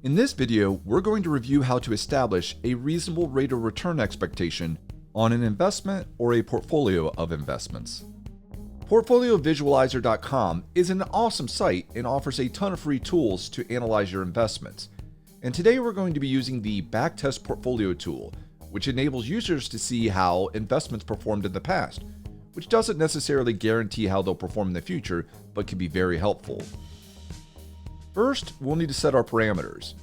In this video, we're going to review how to establish a reasonable rate of return expectation on an investment or a portfolio of investments. PortfolioVisualizer.com is an awesome site and offers a ton of free tools to analyze your investments. And today we're going to be using the Backtest portfolio tool, which enables users to see how investments performed in the past, which doesn't necessarily guarantee how they'll perform in the future, but can be very helpful. First, we'll need to set our parameters.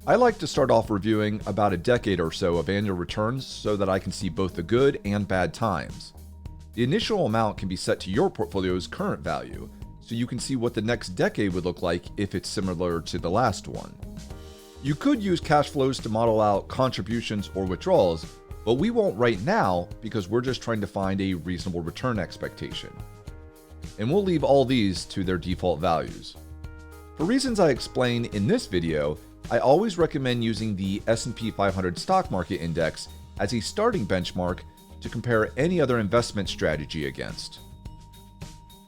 I like to start off reviewing about a decade or so of annual returns so that I can see both the good and bad times. The initial amount can be set to your portfolio's current value, so you can see what the next decade would look like if it's similar to the last one. You could use cash flows to model out contributions or withdrawals, but we won't right now because we're just trying to find a reasonable return expectation. And we'll leave all these to their default values. For reasons I explain in this video, I always recommend using the S&P 500 stock market index as a starting benchmark to compare any other investment strategy against.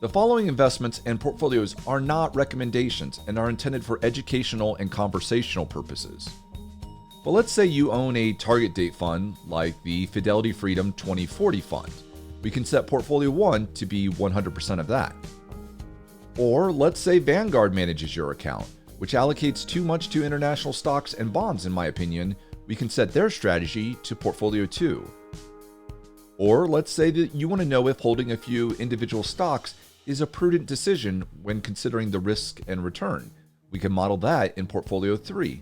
The following investments and portfolios are not recommendations and are intended for educational and conversational purposes. But let's say you own a target date fund like the Fidelity Freedom 2040 fund. We can set portfolio 1 to be 100% of that. Or let's say Vanguard manages your account, which allocates too much to international stocks and bonds in my opinion. We can set their strategy to portfolio 2. Or let's say that you want to know if holding a few individual stocks is a prudent decision when considering the risk and return. We can model that in portfolio 3.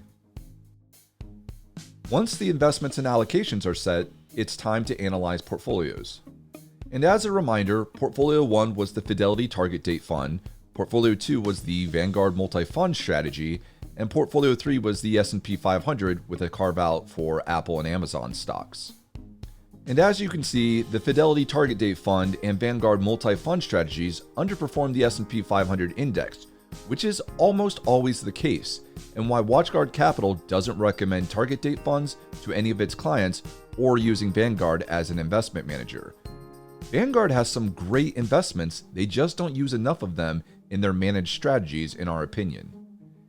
Once the investments and allocations are set, it's time to analyze portfolios. And as a reminder, portfolio 1 was the Fidelity Target Date Fund, portfolio 2 was the Vanguard Multi-Fund Strategy, and portfolio 3 was the S&P 500 with a carve-out for Apple and Amazon stocks. And as you can see, the Fidelity Target Date Fund and Vanguard Multi-Fund Strategies underperform the S&P 500 index, which is almost always the case, and why WatchGuard Capital doesn't recommend target date funds to any of its clients or using Vanguard as an investment manager. Vanguard has some great investments, they just don't use enough of them in their managed strategies in our opinion.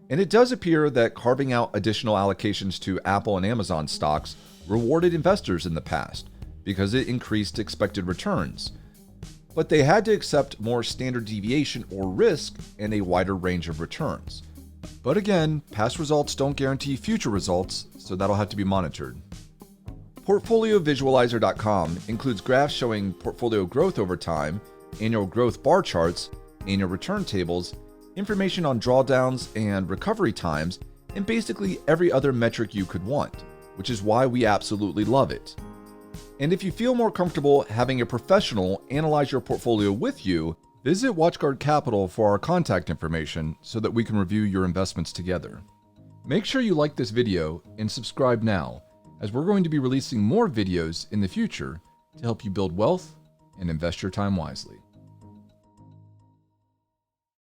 And it does appear that carving out additional allocations to Apple and Amazon stocks rewarded investors in the past because it increased expected returns. But they had to accept more standard deviation or risk and a wider range of returns. But again, past results don't guarantee future results, so that'll have to be monitored. PortfolioVisualizer.com includes graphs showing portfolio growth over time, annual growth bar charts, annual return tables, information on drawdowns and recovery times, and basically every other metric you could want, which is why we absolutely love it. And if you feel more comfortable having a professional analyze your portfolio with you, visit WatchGuard Capital for our contact information so that we can review your investments together. Make sure you like this video and subscribe now, as we're going to be releasing more videos in the future to help you build wealth and invest your time wisely.